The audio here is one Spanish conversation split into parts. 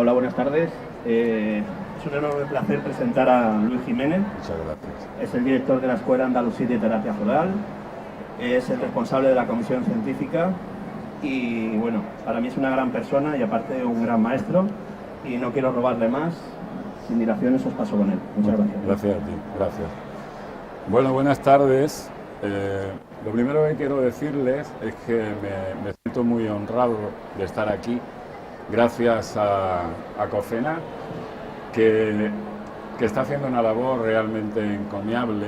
Hola, buenas tardes. Es un enorme placer presentar a Luis Jiménez. Muchas gracias. Es el director de la Escuela Andalusí de Terapia Floral. Es el responsable de la comisión científica. Y bueno, para mí es una gran persona y aparte un gran maestro. Y no quiero robarle más. Sin dilaciones os paso con él. Muchas gracias. Gracias a ti, gracias. Bueno, buenas tardes. Lo primero que quiero decirles es que me siento muy honrado de estar aquí, gracias a COFENA, que está haciendo una labor realmente encomiable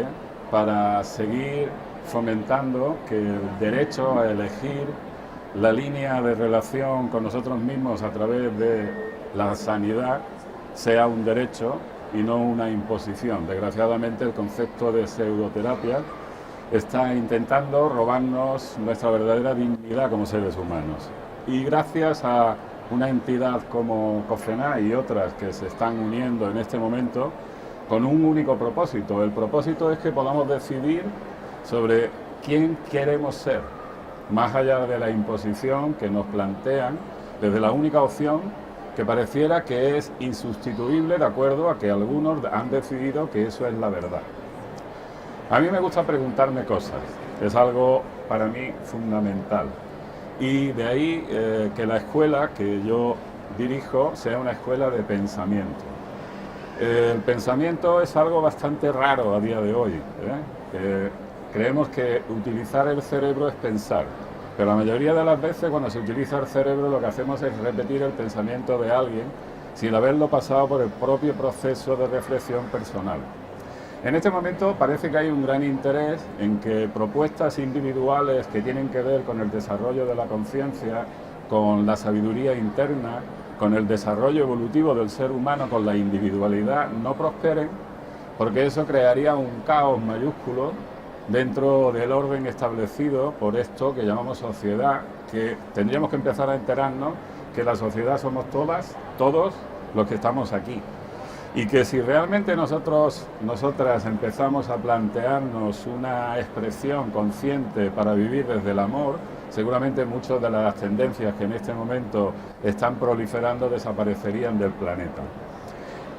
para seguir fomentando que el derecho a elegir la línea de relación con nosotros mismos a través de la sanidad sea un derecho y no una imposición. Desgraciadamente el concepto de pseudoterapia está intentando robarnos nuestra verdadera dignidad como seres humanos. Y gracias a una entidad como COFENA y otras que se están uniendo en este momento con un único propósito. El propósito es que podamos decidir sobre quién queremos ser, más allá de la imposición que nos plantean desde la única opción que pareciera que es insustituible de acuerdo a que algunos han decidido que eso es la verdad. A mí me gusta preguntarme cosas, es algo para mí fundamental. Y de ahí que la escuela que yo dirijo sea una escuela de pensamiento. El pensamiento es algo bastante raro a día de hoy. Creemos que utilizar el cerebro es pensar, pero la mayoría de las veces cuando se utiliza el cerebro lo que hacemos es repetir el pensamiento de alguien sin haberlo pasado por el propio proceso de reflexión personal. En este momento parece que hay un gran interés en que propuestas individuales que tienen que ver con el desarrollo de la conciencia, con la sabiduría interna, con el desarrollo evolutivo del ser humano, con la individualidad, no prosperen, porque eso crearía un caos mayúsculo dentro del orden establecido por esto que llamamos sociedad, que tendríamos que empezar a enterarnos que la sociedad somos todas, todos los que estamos aquí. Y que si realmente nosotras empezamos a plantearnos una expresión consciente para vivir desde el amor, seguramente muchas de las tendencias que en este momento están proliferando desaparecerían del planeta.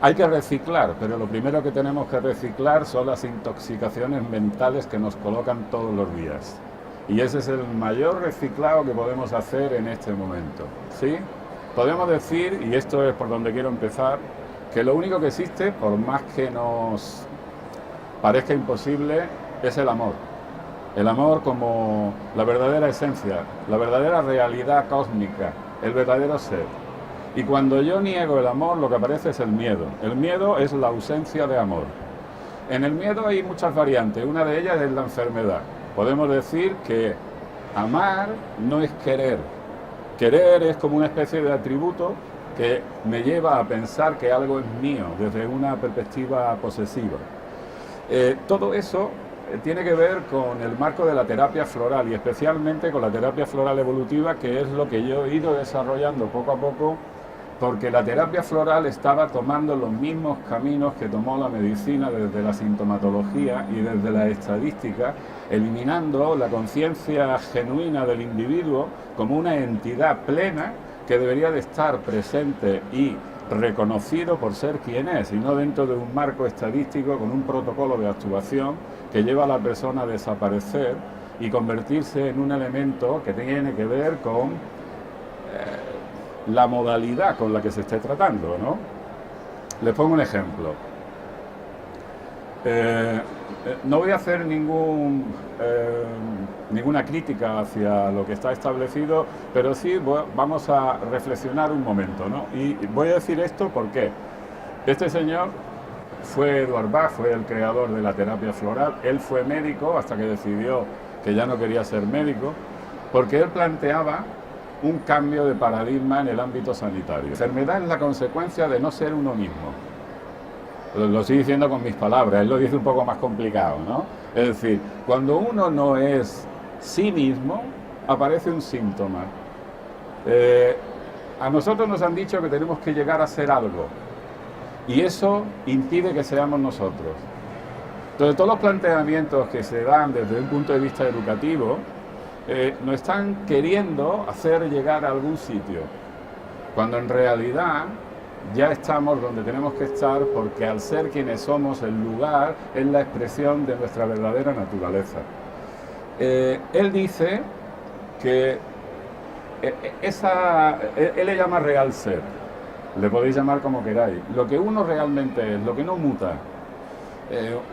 Hay que reciclar, pero lo primero que tenemos que reciclar son las intoxicaciones mentales que nos colocan todos los días. Y ese es el mayor reciclado que podemos hacer en este momento, ¿sí? Podemos decir, y esto es por donde quiero empezar, que lo único que existe, por más que nos parezca imposible, es el amor. El amor como la verdadera esencia, la verdadera realidad cósmica, el verdadero ser. Y cuando yo niego el amor, lo que aparece es el miedo. El miedo es la ausencia de amor. En el miedo hay muchas variantes, una de ellas es la enfermedad. Podemos decir que amar no es querer. Querer es como una especie de atributo que me lleva a pensar que algo es mío desde una perspectiva posesiva. Todo eso tiene que ver con el marco de la terapia floral y especialmente con la terapia floral evolutiva, que es lo que yo he ido desarrollando poco a poco, porque la terapia floral estaba tomando los mismos caminos que tomó la medicina desde la sintomatología y desde la estadística, eliminando la conciencia genuina del individuo como una entidad plena que debería de estar presente y reconocido por ser quien es, y no dentro de un marco estadístico con un protocolo de actuación que lleva a la persona a desaparecer y convertirse en un elemento que tiene que ver con la modalidad con la que se esté tratando, ¿no? Les pongo un ejemplo. No voy a hacer ninguna crítica hacia lo que está establecido, pero sí vamos a reflexionar un momento, ¿no? Y voy a decir esto porque este señor fue Edward Bach, fue el creador de la terapia floral. Él fue médico hasta que decidió que ya no quería ser médico, porque él planteaba un cambio de paradigma en el ámbito sanitario. La enfermedad es la consecuencia de no ser uno mismo. Lo estoy diciendo con mis palabras, él lo dice un poco más complicado, ¿no? Es decir, cuando uno no es sí mismo, aparece un síntoma. A nosotros nos han dicho que tenemos que llegar a ser algo, y eso impide que seamos nosotros. Entonces, todos los planteamientos que se dan desde un punto de vista educativo nos están queriendo hacer llegar a algún sitio, cuando en realidad ya estamos donde tenemos que estar, porque al ser quienes somos, el lugar es la expresión de nuestra verdadera naturaleza. Él dice que él le llama real ser, le podéis llamar como queráis, lo que uno realmente es, lo que no muta.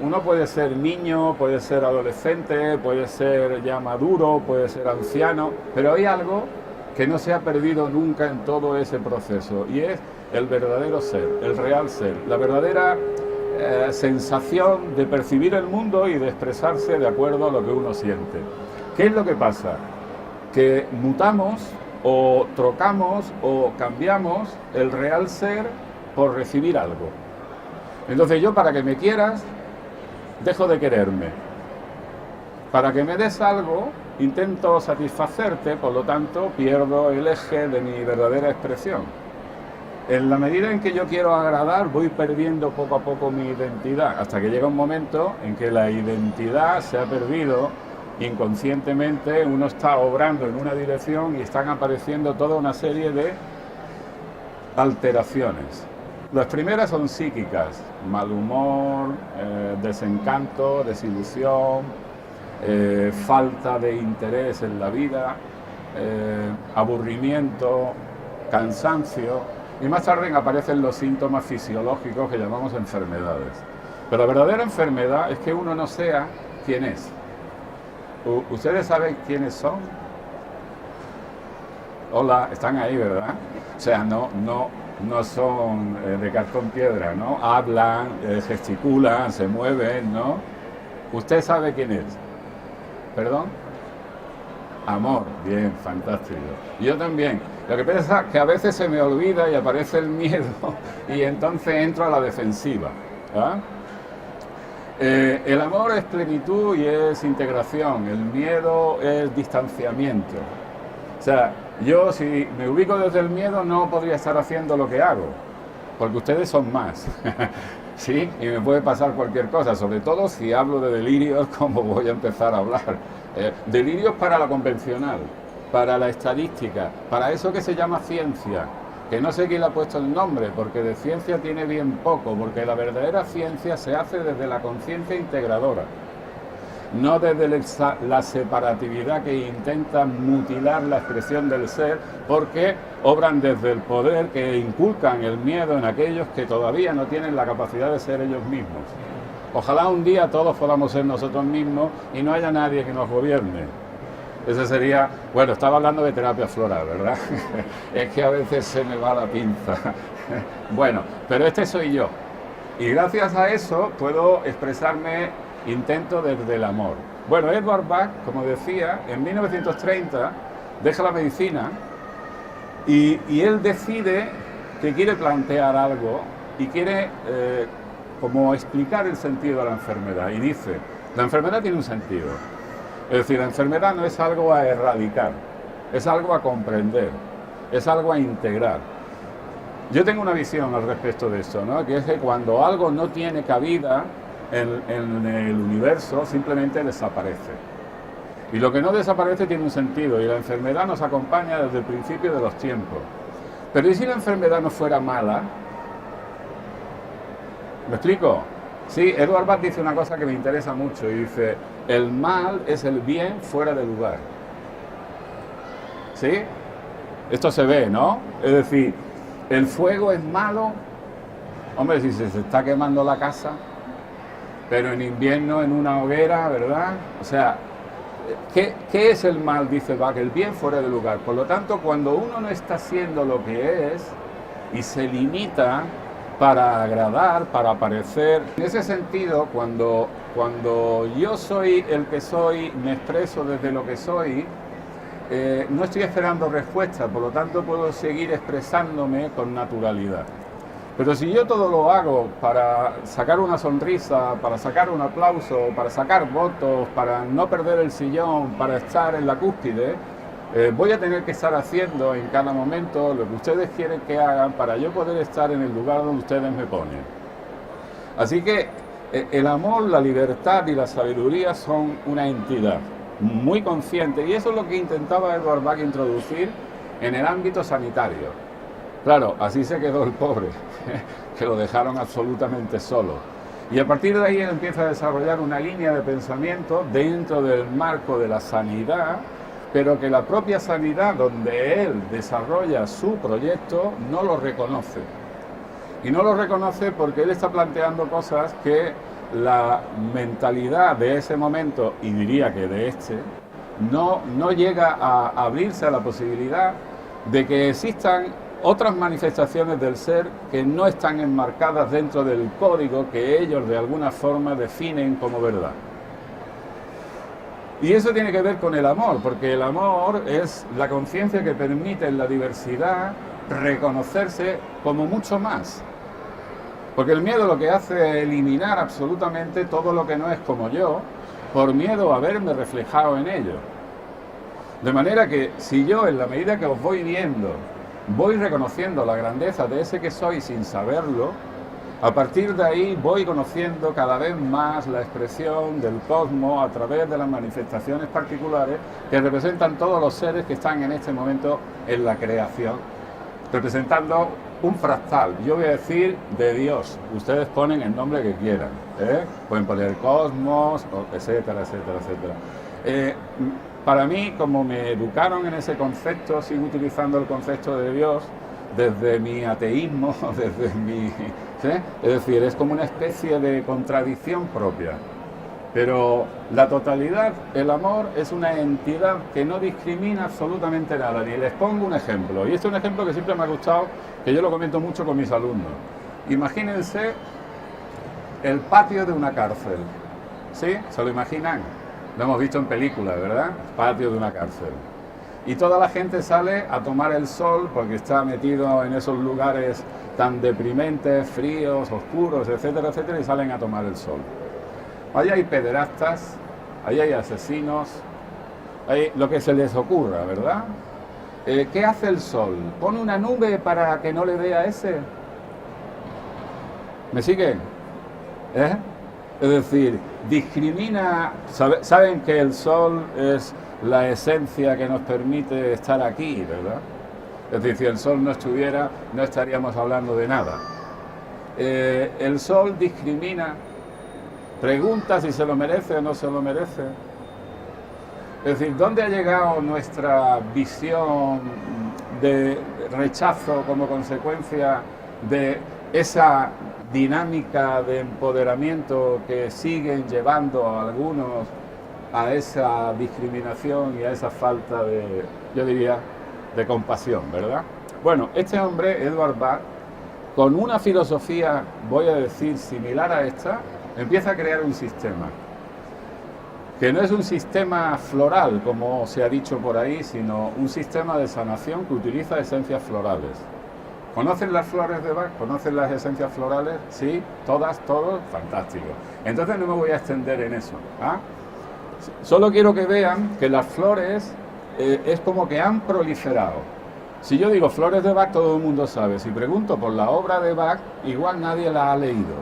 Uno puede ser niño, puede ser adolescente, puede ser ya maduro, puede ser anciano, pero hay algo que no se ha perdido nunca en todo ese proceso, y es el verdadero ser, el real ser, la verdadera sensación de percibir el mundo y de expresarse de acuerdo a lo que uno siente. ¿Qué es lo que pasa? Que mutamos o trocamos o cambiamos el real ser por recibir algo. Entonces yo, para que me quieras, dejo de quererme. Para que me des algo, intento satisfacerte, por lo tanto pierdo el eje de mi verdadera expresión. En la medida en que yo quiero agradar, voy perdiendo poco a poco mi identidad, hasta que llega un momento en que la identidad se ha perdido inconscientemente, uno está obrando en una dirección y están apareciendo toda una serie de alteraciones. Las primeras son psíquicas: mal humor, desencanto, desilusión, falta de interés en la vida, aburrimiento, cansancio, y más tarde aparecen los síntomas fisiológicos que llamamos enfermedades. Pero la verdadera enfermedad es que uno no sea quien es. ¿Ustedes saben quiénes son? Hola, están ahí, ¿verdad? O sea, no son de cartón piedra, ¿no? Hablan, gesticulan, se mueven, ¿no? ¿Usted sabe quién es? ¿Perdón? Amor. Bien, fantástico. Yo también. Lo que pasa es que a veces se me olvida y aparece el miedo y entonces entro a la defensiva. ¿Ah? El amor es plenitud y es integración. El miedo es distanciamiento. O sea, yo, si me ubico desde el miedo, no podría estar haciendo lo que hago, porque ustedes son más, ¿sí? Y me puede pasar cualquier cosa, sobre todo si hablo de delirios, como voy a empezar a hablar. Delirios para la convencional, para la estadística, para eso que se llama ciencia, que no sé quién le ha puesto el nombre, porque de ciencia tiene bien poco, porque la verdadera ciencia se hace desde la conciencia integradora, no desde la separatividad que intenta mutilar la expresión del ser, porque obran desde el poder que inculcan el miedo en aquellos que todavía no tienen la capacidad de ser ellos mismos. Ojalá un día todos podamos ser nosotros mismos y no haya nadie que nos gobierne. Ese sería, bueno, estaba hablando de terapia floral, ¿verdad? Es que a veces se me va la pinza. Bueno, pero este soy yo. Y gracias a eso puedo expresarme, intento desde el amor. Bueno, Edward Bach, como decía, en 1930 deja la medicina y él decide que quiere plantear algo y quiere como explicar el sentido de la enfermedad. Y dice, la enfermedad tiene un sentido. Es decir, la enfermedad no es algo a erradicar, es algo a comprender, es algo a integrar. Yo tengo una visión al respecto de esto, ¿no? Que es que cuando algo no tiene cabida en el universo, simplemente desaparece. Y lo que no desaparece tiene un sentido, y la enfermedad nos acompaña desde el principio de los tiempos. Pero ¿y si la enfermedad no fuera mala? ¿Me explico? Sí, Edward Bach dice una cosa que me interesa mucho, y dice, el mal es el bien fuera de lugar. ¿Sí? Esto se ve, ¿no? Es decir, el fuego es malo, hombre, si se está quemando la casa, pero en invierno en una hoguera, ¿verdad? O sea, ¿qué es el mal? Dice Bach, el bien fuera de lugar. Por lo tanto, cuando uno no está siendo lo que es y se limita para agradar, para parecer, en ese sentido, cuando yo soy el que soy, me expreso desde lo que soy, no estoy esperando respuesta, por lo tanto puedo seguir expresándome con naturalidad. Pero si yo todo lo hago para sacar una sonrisa, para sacar un aplauso, para sacar votos, para no perder el sillón, para estar en la cúspide, voy a tener que estar haciendo en cada momento lo que ustedes quieren que hagan para yo poder estar en el lugar donde ustedes me ponen. Así que el amor, la libertad y la sabiduría son una entidad muy consciente, y eso es lo que intentaba Edward Bach introducir en el ámbito sanitario. Claro, así se quedó el pobre, que lo dejaron absolutamente solo. Y a partir de ahí él empieza a desarrollar una línea de pensamiento dentro del marco de la sanidad, pero que la propia sanidad donde él desarrolla su proyecto no lo reconoce. Y no lo reconoce porque él está planteando cosas que la mentalidad de ese momento, y diría que de este, no llega a abrirse a la posibilidad de que existan otras manifestaciones del ser que no están enmarcadas dentro del código que ellos de alguna forma definen como verdad. Y eso tiene que ver con el amor, porque el amor es la conciencia que permite en la diversidad reconocerse como mucho más. Porque el miedo lo que hace es eliminar absolutamente todo lo que no es como yo, por miedo a verme reflejado en ello. De manera que si yo, en la medida que os voy viendo, voy reconociendo la grandeza de ese que soy sin saberlo, a partir de ahí voy conociendo cada vez más la expresión del cosmos a través de las manifestaciones particulares que representan todos los seres que están en este momento en la creación, representando un fractal. Yo voy a decir de Dios, ustedes ponen el nombre que quieran, pueden poner cosmos, etcétera, etcétera, etcétera. Para mí, como me educaron en ese concepto, sigo utilizando el concepto de Dios desde mi ateísmo, desde mi... ¿sí? Es decir, es como una especie de contradicción propia. Pero la totalidad, el amor, es una entidad que no discrimina absolutamente nada. Ni les pongo un ejemplo. Y este es un ejemplo que siempre me ha gustado, que yo lo comento mucho con mis alumnos. Imagínense el patio de una cárcel. ¿Sí? ¿Se lo imaginan? Lo hemos visto en películas, ¿verdad? Patio de una cárcel. Y toda la gente sale a tomar el sol porque está metido en esos lugares tan deprimentes, fríos, oscuros, etcétera, etcétera, y salen a tomar el sol. Allí hay pederastas, allí hay asesinos, hay lo que se les ocurra, ¿verdad? ¿Qué hace el sol? ¿Pone una nube para que no le vea ese? ¿Me siguen? Es decir, discrimina, saben que el sol es la esencia que nos permite estar aquí, ¿verdad? Es decir, si el sol no estuviera, no estaríamos hablando de nada. El sol discrimina, pregunta si se lo merece o no se lo merece. Es decir, ¿dónde ha llegado nuestra visión de rechazo como consecuencia de esa dinámica de empoderamiento que siguen llevando a algunos a esa discriminación y a esa falta de, yo diría, de compasión, ¿verdad? Bueno, este hombre, Edward Bach, con una filosofía, voy a decir, similar a esta, empieza a crear un sistema, que no es un sistema floral, como se ha dicho por ahí, sino un sistema de sanación que utiliza esencias florales. ¿Conocen las flores de Bach? ¿Conocen las esencias florales? Sí, todas, todos, fantástico. Entonces no me voy a extender en eso, ¿ah? Solo quiero que vean que las flores es como que han proliferado. Si yo digo flores de Bach, todo el mundo sabe. Si pregunto por la obra de Bach, igual nadie la ha leído.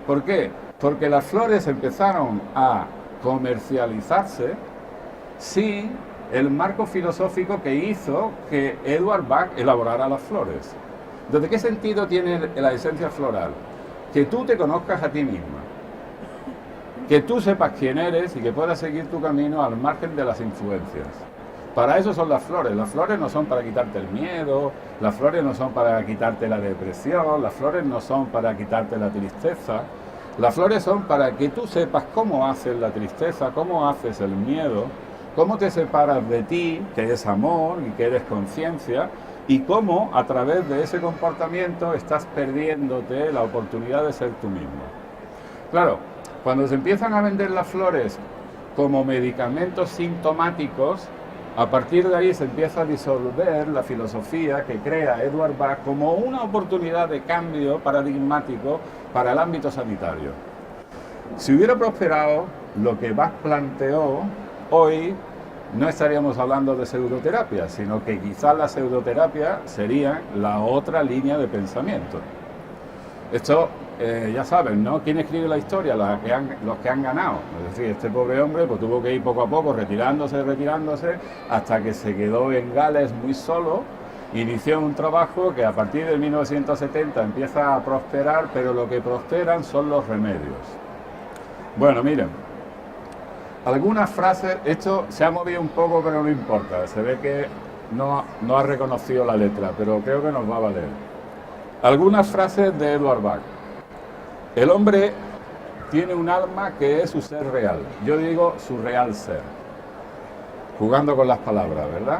¿Por qué? Porque las flores empezaron a comercializarse sin el marco filosófico que hizo que Edward Bach elaborara las flores. ¿Desde qué sentido tiene la esencia floral? Que tú te conozcas a ti misma, que tú sepas quién eres y que puedas seguir tu camino al margen de las influencias. Para eso son las flores. Las flores no son para quitarte el miedo, las flores no son para quitarte la depresión, las flores no son para quitarte la tristeza. Las flores son para que tú sepas cómo haces la tristeza, cómo haces el miedo, cómo te separas de ti, que es amor y que eres conciencia, y cómo a través de ese comportamiento estás perdiéndote la oportunidad de ser tú mismo. Claro, cuando se empiezan a vender las flores como medicamentos sintomáticos, a partir de ahí se empieza a disolver la filosofía que crea Edward Bach como una oportunidad de cambio paradigmático para el ámbito sanitario. Si hubiera prosperado lo que Bach planteó, hoy no estaríamos hablando de pseudoterapia, sino que quizás la pseudoterapia sería la otra línea de pensamiento. Esto, ya saben, ¿no? ¿Quién escribe la historia? Los que han ganado. Es decir, este pobre hombre pues, tuvo que ir poco a poco retirándose, hasta que se quedó en Gales muy solo inició un trabajo que a partir de 1970 empieza a prosperar, pero lo que prosperan son los remedios. Bueno, miren, algunas frases, esto se ha movido un poco, pero no importa, se ve que no ha reconocido la letra, pero creo que nos va a valer. Algunas frases de Edward Bach. El hombre tiene un alma que es su ser real, yo digo su real ser, jugando con las palabras, ¿verdad?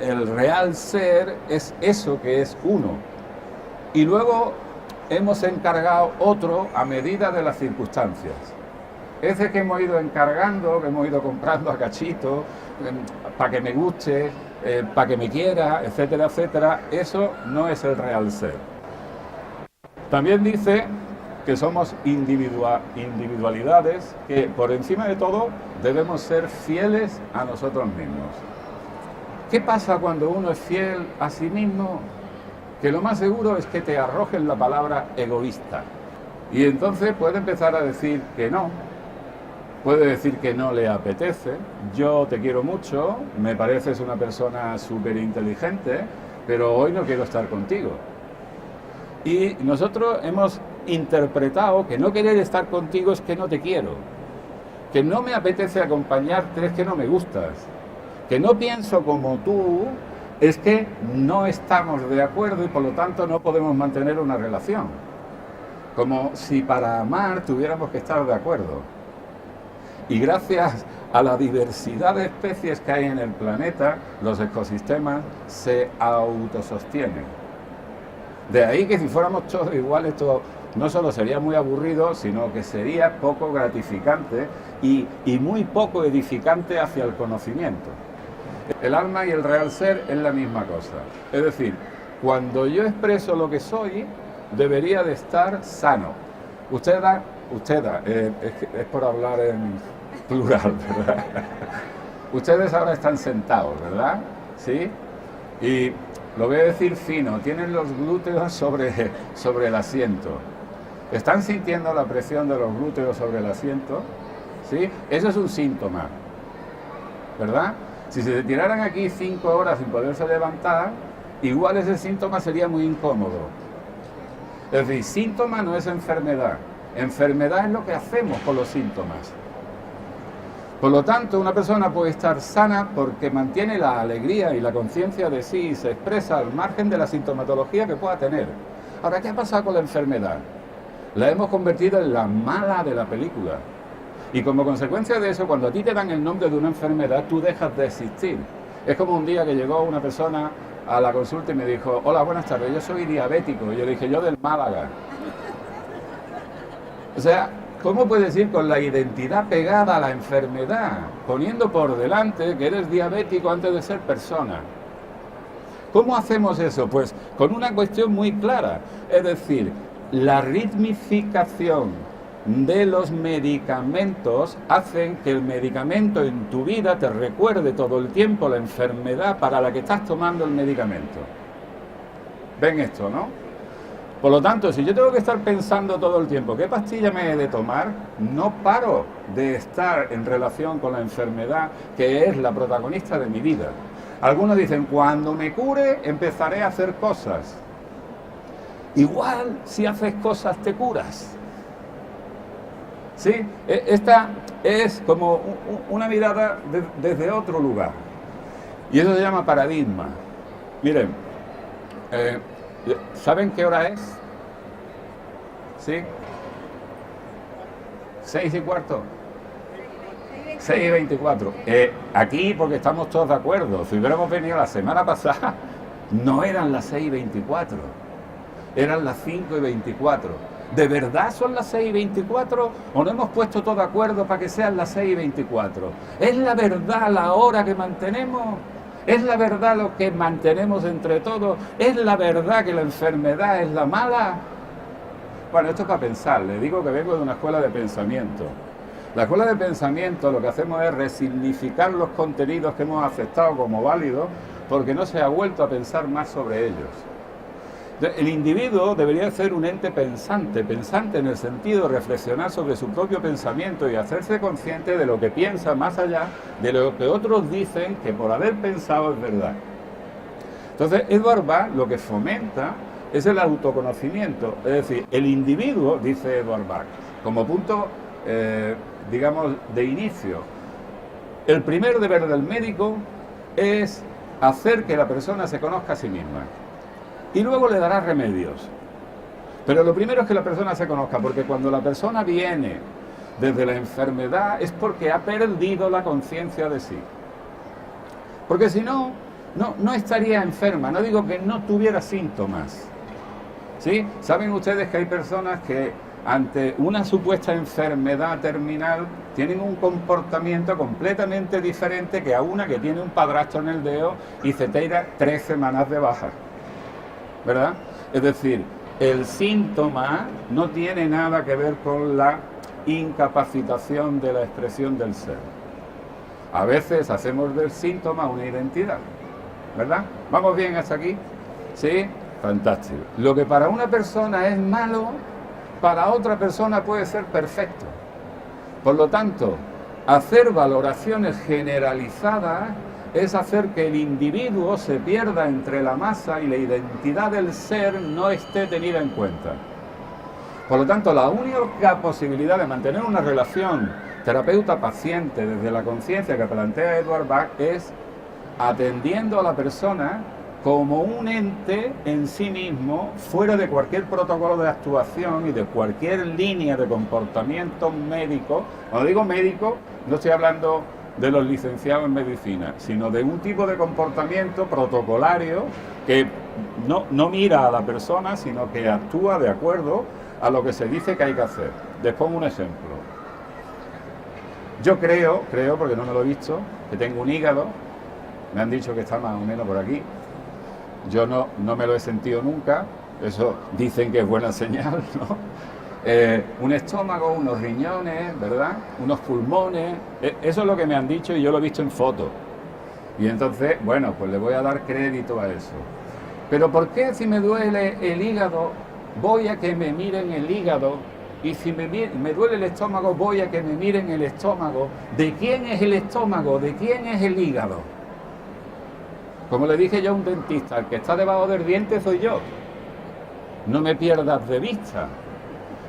El real ser es eso que es uno, y luego hemos encargado otro a medida de las circunstancias. Ese que hemos ido encargando, que hemos ido comprando a cachito, para que me guste, para que me quiera, etcétera, etcétera, eso no es el real ser. También dice que somos individualidades, que por encima de todo debemos ser fieles a nosotros mismos. ¿Qué pasa cuando uno es fiel a sí mismo? Que lo más seguro es que te arrojen la palabra egoísta. Y entonces puede empezar a decir que no. Puede decir que no le apetece. Yo te quiero mucho, me pareces una persona súper inteligente, pero hoy no quiero estar contigo. Y nosotros hemos interpretado que no querer estar contigo es que no te quiero, que no me apetece acompañarte es que no me gustas, que no pienso como tú es que no estamos de acuerdo y por lo tanto no podemos mantener una relación. Como si para amar tuviéramos que estar de acuerdo. Y gracias a la diversidad de especies que hay en el planeta, los ecosistemas se autosostienen. De ahí que si fuéramos todos iguales, todo no solo sería muy aburrido, sino que sería poco gratificante y muy poco edificante hacia el conocimiento. El alma y el real ser es la misma cosa. Es decir, cuando yo expreso lo que soy, debería de estar sano. Es por hablar en plural, ¿verdad? Ustedes ahora están sentados, ¿verdad? ¿Sí? Y lo voy a decir fino, tienen los glúteos sobre el asiento. ¿Están sintiendo la presión de los glúteos sobre el asiento? ¿Sí? Eso es un síntoma, ¿verdad? Si se tiraran aquí 5 horas sin poderse levantar, igual ese síntoma sería muy incómodo. Es decir, síntoma no es enfermedad. Enfermedad es lo que hacemos con los síntomas. Por lo tanto, una persona puede estar sana porque mantiene la alegría y la conciencia de sí y se expresa al margen de la sintomatología que pueda tener. Ahora, ¿qué ha pasado con la enfermedad? La hemos convertido en la mala de la película. Y como consecuencia de eso, cuando a ti te dan el nombre de una enfermedad, tú dejas de existir. Es como un día que llegó una persona a la consulta y me dijo: hola, buenas tardes, yo soy diabético. Y yo le dije: yo del Málaga. O sea, ¿cómo puedes ir con la identidad pegada a la enfermedad, poniendo por delante que eres diabético antes de ser persona? ¿Cómo hacemos eso? Pues con una cuestión muy clara, es decir, la ritmificación de los medicamentos hacen que el medicamento en tu vida te recuerde todo el tiempo la enfermedad para la que estás tomando el medicamento. ¿Ven esto, no? Por lo tanto, si yo tengo que estar pensando todo el tiempo qué pastilla me he de tomar, no paro de estar en relación con la enfermedad que es la protagonista de mi vida. Algunos dicen: cuando me cure empezaré a hacer cosas. Igual, si haces cosas te curas. ¿Sí? Esta es como una mirada desde otro lugar. Y eso se llama paradigma. Miren, ¿saben qué hora es? ¿Sí? 6:15. 6:24. Aquí, porque estamos todos de acuerdo, si hubiéramos venido la semana pasada, no eran las 6:24, eran las 5:24. ¿De verdad son las 6:24 o no hemos puesto todo de acuerdo para que sean las 6:24? ¿Es la verdad la hora que mantenemos? ¿Es la verdad lo que mantenemos entre todos? ¿Es la verdad que la enfermedad es la mala? Bueno, esto es para pensar. Les digo que vengo de una escuela de pensamiento. La escuela de pensamiento lo que hacemos es resignificar los contenidos que hemos aceptado como válidos porque no se ha vuelto a pensar más sobre ellos. El individuo debería ser un ente pensante en el sentido de reflexionar sobre su propio pensamiento y hacerse consciente de lo que piensa más allá de lo que otros dicen que por haber pensado es verdad. Entonces, Edward Bach lo que fomenta es el autoconocimiento, es decir, el individuo, dice Edward Bach, como punto, digamos, de inicio. El primer deber del médico es hacer que la persona se conozca a sí misma y luego le dará remedios. Pero lo primero es que la persona se conozca, porque cuando la persona viene desde la enfermedad es porque ha perdido la conciencia de sí. Porque si no, no estaría enferma, no digo que no tuviera síntomas. ¿Sí? Saben ustedes que hay personas que ante una supuesta enfermedad terminal tienen un comportamiento completamente diferente que a una que tiene un padrastro en el dedo y se tira 3 semanas de baja, ¿verdad? Es decir, el síntoma no tiene nada que ver con la incapacitación de la expresión del ser. A veces hacemos del síntoma una identidad, ¿verdad? ¿Vamos bien hasta aquí? ¿Sí? Fantástico. Lo que para una persona es malo, para otra persona puede ser perfecto. Por lo tanto, hacer valoraciones generalizadas es hacer que el individuo se pierda entre la masa y la identidad del ser no esté tenida en cuenta. Por lo tanto, la única posibilidad de mantener una relación terapeuta-paciente desde la conciencia que plantea Edward Bach es atendiendo a la persona como un ente en sí mismo, fuera de cualquier protocolo de actuación y de cualquier línea de comportamiento médico. Cuando digo médico, no estoy hablando de los licenciados en medicina, sino de un tipo de comportamiento protocolario que no mira a la persona, sino que actúa de acuerdo a lo que se dice que hay que hacer. Les pongo un ejemplo. Yo creo, porque no me lo he visto, que tengo un hígado, me han dicho que está más o menos por aquí. Yo no me lo he sentido nunca, eso dicen que es buena señal, ¿no? Un estómago, unos riñones, ¿verdad? Unos pulmones, eso es lo que me han dicho y yo lo he visto en fotos. Y entonces, bueno, pues le voy a dar crédito a eso. Pero ¿por qué si me duele el hígado, voy a que me miren el hígado? Y si me duele el estómago, voy a que me miren el estómago. ¿De quién es el estómago? ¿De quién es el hígado? Como le dije yo a un dentista, el que está debajo del diente soy yo. No me pierdas de vista.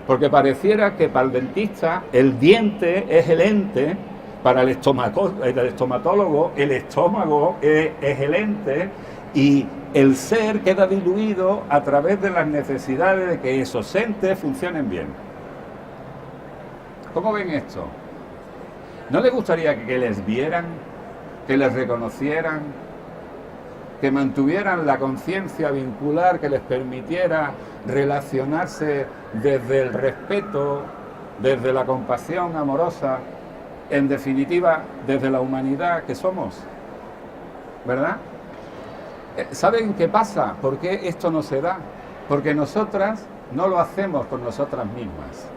Porque pareciera que para el dentista el diente es el ente, para el estomatólogo el estómago es el ente y el ser queda diluido a través de las necesidades de que esos entes funcionen bien. ¿Cómo ven esto? ¿No les gustaría que les vieran, que les reconocieran, que mantuvieran la conciencia vincular que les permitiera relacionarse desde el respeto, desde la compasión amorosa, en definitiva, desde la humanidad que somos? ¿Verdad? ¿Saben qué pasa? ¿Por qué esto no se da? Porque nosotras no lo hacemos con nosotras mismas.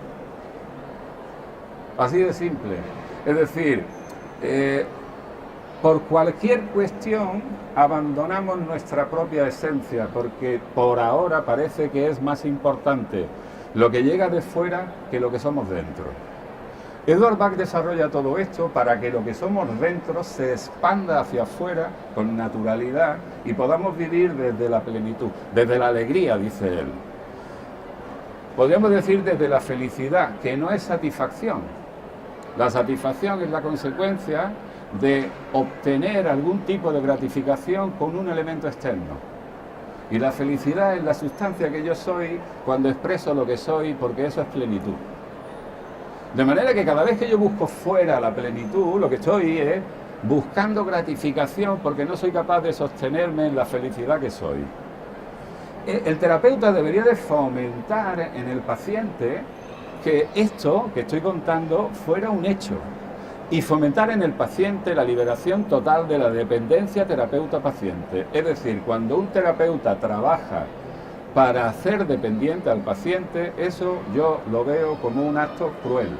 Así de simple. Es decir, por cualquier cuestión abandonamos nuestra propia esencia, porque por ahora parece que es más importante lo que llega de fuera que lo que somos dentro. Edward Bach desarrolla todo esto para que lo que somos dentro se expanda hacia afuera con naturalidad y podamos vivir desde la plenitud, desde la alegría, dice él. Podríamos decir desde la felicidad, que no es satisfacción. La satisfacción es la consecuencia de obtener algún tipo de gratificación con un elemento externo. Y la felicidad es la sustancia que yo soy cuando expreso lo que soy, porque eso es plenitud. De manera que cada vez que yo busco fuera la plenitud, lo que estoy es buscando gratificación porque no soy capaz de sostenerme en la felicidad que soy. El terapeuta debería de fomentar en el paciente que esto que estoy contando fuera un hecho y fomentar en el paciente la liberación total de la dependencia terapeuta-paciente. Es decir, cuando un terapeuta trabaja para hacer dependiente al paciente, eso yo lo veo como un acto cruel.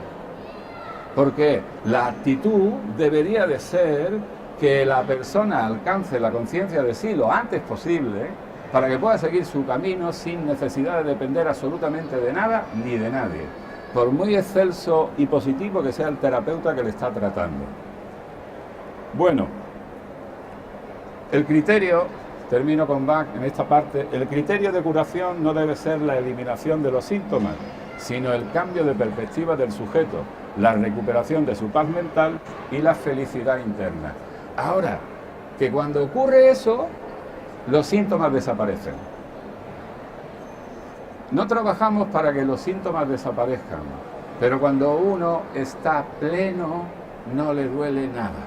Porque la actitud debería de ser que la persona alcance la conciencia de sí lo antes posible para que pueda seguir su camino sin necesidad de depender absolutamente de nada ni de nadie, por muy excelso y positivo que sea el terapeuta que le está tratando. Bueno, el criterio termino con Bach en esta parte, el criterio de curación no debe ser la eliminación de los síntomas, sino el cambio de perspectiva del sujeto, la recuperación de su paz mental y la felicidad interna. Ahora, que cuando ocurre eso, los síntomas desaparecen. No trabajamos para que los síntomas desaparezcan, pero cuando uno está pleno, no le duele nada.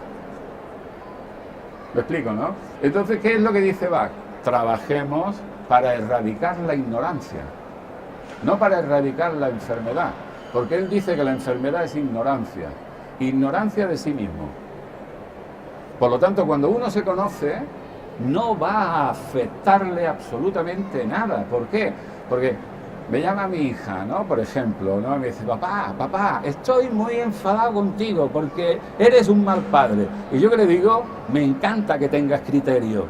¿Me explico, no? Entonces, ¿qué es lo que dice Bach? Trabajemos para erradicar la ignorancia, no para erradicar la enfermedad, porque él dice que la enfermedad es ignorancia, ignorancia de sí mismo. Por lo tanto, cuando uno se conoce, no va a afectarle absolutamente nada. ¿Por qué? Porque me llama mi hija, ¿no? Por ejemplo, ¿no? Me dice, papá, estoy muy enfadado contigo porque eres un mal padre. Y yo que le digo, me encanta que tengas criterio.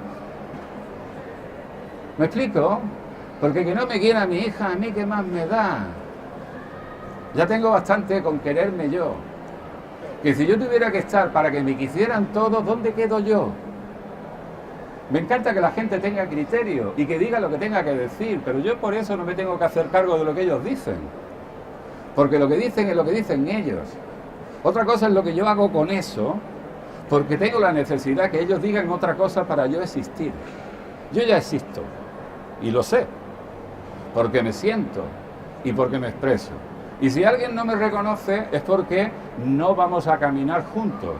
¿Me explico? Porque que no me quiera mi hija, a mí qué más me da. Ya tengo bastante con quererme yo. Que si yo tuviera que estar para que me quisieran todos, ¿dónde quedo yo? Me encanta que la gente tenga criterio y que diga lo que tenga que decir, pero yo por eso no me tengo que hacer cargo de lo que ellos dicen. Porque lo que dicen es lo que dicen ellos. Otra cosa es lo que yo hago con eso, porque tengo la necesidad que ellos digan otra cosa para yo existir. Yo ya existo, y lo sé, porque me siento y porque me expreso. Y si alguien no me reconoce es porque no vamos a caminar juntos.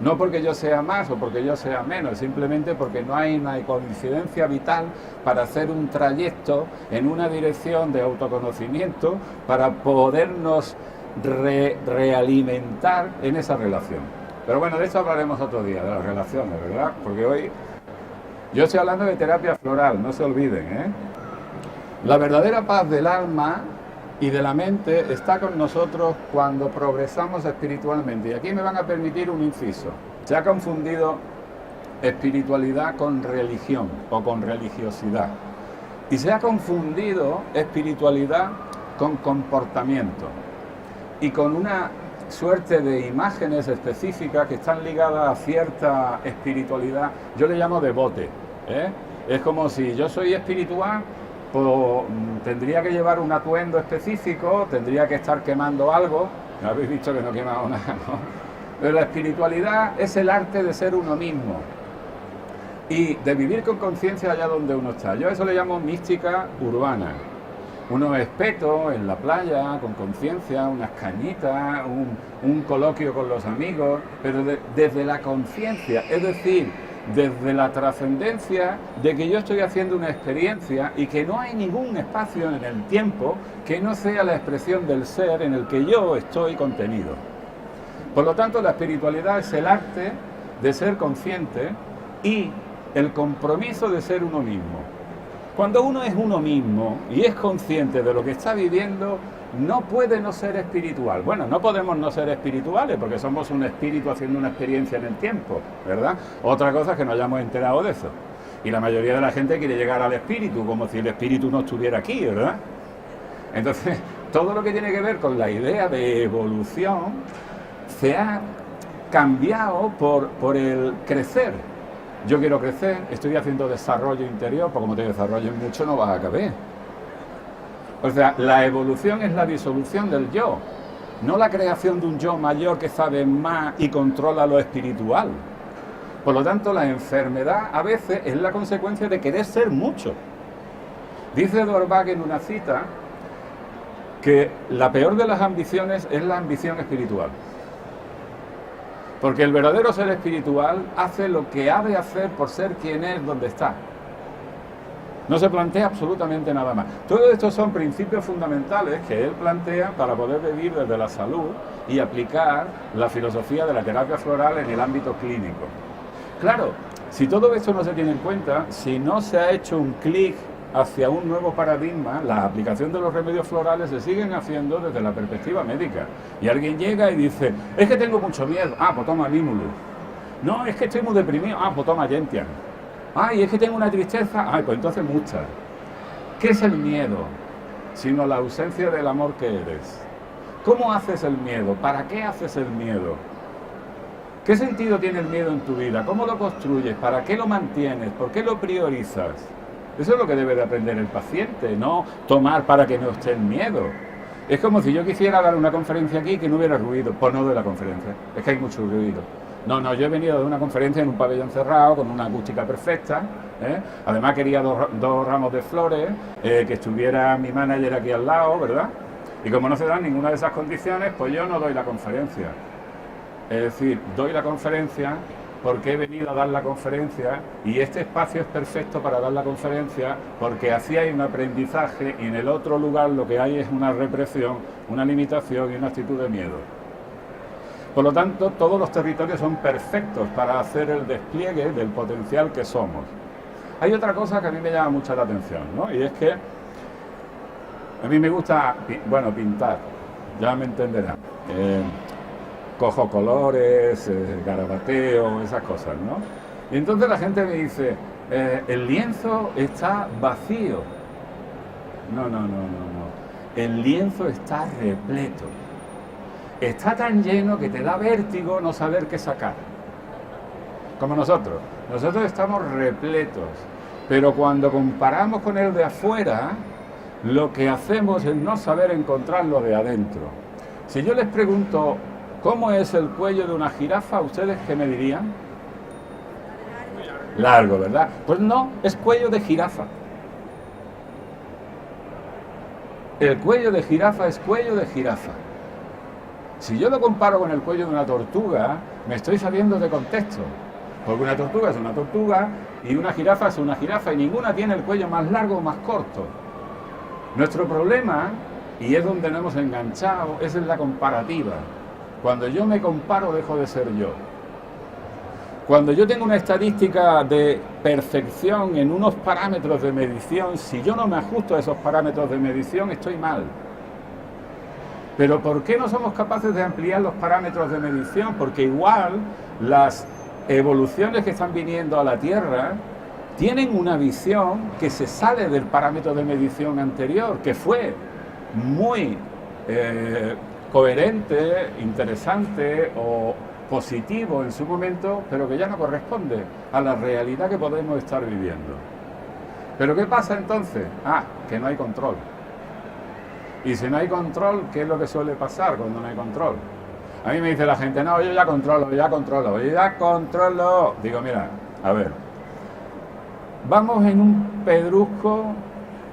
No porque yo sea más o porque yo sea menos, simplemente porque no hay una coincidencia vital para hacer un trayecto en una dirección de autoconocimiento para podernos realimentar en esa relación. Pero bueno, de eso hablaremos otro día, de las relaciones, ¿verdad? Porque hoy yo estoy hablando de terapia floral, no se olviden, ¿eh? La verdadera paz del alma y de la mente está con nosotros cuando progresamos espiritualmente. Y aquí me van a permitir un inciso. Se ha confundido espiritualidad con religión o con religiosidad. Y se ha confundido espiritualidad con comportamiento. Y con una suerte de imágenes específicas que están ligadas a cierta espiritualidad. Yo le llamo devote, ¿eh? Es como si yo soy espiritual, pues tendría que llevar un atuendo específico, tendría que estar quemando algo. Habéis visto que no he quemado nada, ¿no? Pero la espiritualidad es el arte de ser uno mismo y de vivir con conciencia allá donde uno está. Yo a eso le llamo mística urbana. Unos espetos en la playa, con conciencia, unas cañitas, un coloquio con los amigos, pero desde la conciencia, es decir, desde la trascendencia de que yo estoy haciendo una experiencia y que no hay ningún espacio en el tiempo que no sea la expresión del ser en el que yo estoy contenido. Por lo tanto, la espiritualidad es el arte de ser consciente y el compromiso de ser uno mismo. Cuando uno es uno mismo y es consciente de lo que está viviendo, no puede no ser espiritual. Bueno, no podemos no ser espirituales porque somos un espíritu haciendo una experiencia en el tiempo, ¿verdad? Otra cosa es que no hayamos enterado de eso. Y la mayoría de la gente quiere llegar al espíritu como si el espíritu no estuviera aquí, ¿verdad? Entonces, todo lo que tiene que ver con la idea de evolución se ha cambiado por el crecer. Yo quiero crecer, estoy haciendo desarrollo interior, porque como te desarrolles mucho no vas a caber. O sea, la evolución es la disolución del yo, no la creación de un yo mayor que sabe más y controla lo espiritual. Por lo tanto, la enfermedad a veces es la consecuencia de querer ser mucho. Dice Edward Bach en una cita que la peor de las ambiciones es la ambición espiritual. Porque el verdadero ser espiritual hace lo que ha de hacer por ser quien es donde está. No se plantea absolutamente nada más. Todo esto son principios fundamentales que él plantea para poder vivir desde la salud y aplicar la filosofía de la terapia floral en el ámbito clínico. Claro, si todo esto no se tiene en cuenta, si no se ha hecho un clic hacia un nuevo paradigma, la aplicación de los remedios florales se siguen haciendo desde la perspectiva médica. Y alguien llega y dice, es que tengo mucho miedo, pues toma Mimulus. No, es que estoy muy deprimido, pues toma Gentian. Ay, es que tengo una tristeza, pues entonces Mustar. ¿Qué es el miedo? Sino la ausencia del amor que eres. ¿Cómo haces el miedo? ¿Para qué haces el miedo? ¿Qué sentido tiene el miedo en tu vida? ¿Cómo lo construyes? ¿Para qué lo mantienes? ¿Por qué lo priorizas? Eso es lo que debe de aprender el paciente, no tomar para que no esté el miedo. Es como si yo quisiera dar una conferencia aquí y que no hubiera ruido. Pues no de la conferencia, es que hay mucho ruido. No, yo he venido de una conferencia en un pabellón cerrado, con una acústica perfecta, ¿eh? Además quería dos ramos de flores, que estuviera mi manager aquí al lado, ¿verdad? Y como no se dan ninguna de esas condiciones, pues yo no doy la conferencia. Es decir, doy la conferencia porque he venido a dar la conferencia y este espacio es perfecto para dar la conferencia porque así hay un aprendizaje y en el otro lugar lo que hay es una represión, una limitación y una actitud de miedo. Por lo tanto, todos los territorios son perfectos para hacer el despliegue del potencial que somos. Hay otra cosa que a mí me llama mucho la atención, ¿no? Y es que a mí me gusta, bueno, pintar, ya me entenderán. Cojo colores, garabateo, esas cosas, ¿no? Y entonces la gente me dice, el lienzo está vacío. No. El lienzo está repleto. Está tan lleno que te da vértigo no saber qué sacar. Como nosotros. Nosotros estamos repletos. Pero cuando comparamos con el de afuera, lo que hacemos es no saber encontrar lo de adentro. Si yo les pregunto, ¿cómo es el cuello de una jirafa? ¿Ustedes qué me dirían? Largo, ¿verdad? Pues no, es cuello de jirafa. El cuello de jirafa es cuello de jirafa. Si yo lo comparo con el cuello de una tortuga, me estoy saliendo de contexto. Porque una tortuga es una tortuga y una jirafa es una jirafa y ninguna tiene el cuello más largo o más corto. Nuestro problema, y es donde nos hemos enganchado, es en la comparativa. Cuando yo me comparo, dejo de ser yo. Cuando yo tengo una estadística de perfección en unos parámetros de medición, si yo no me ajusto a esos parámetros de medición, estoy mal. Pero ¿por qué no somos capaces de ampliar los parámetros de medición? Porque igual las evoluciones que están viniendo a la Tierra tienen una visión que se sale del parámetro de medición anterior, que fue muy coherente, interesante o positivo en su momento, pero que ya no corresponde a la realidad que podemos estar viviendo. ¿Pero qué pasa entonces? Que no hay control. Y si no hay control, ¿qué es lo que suele pasar cuando no hay control? A mí me dice la gente, no, yo ya controlo. Digo, mira, a ver, vamos en un pedrusco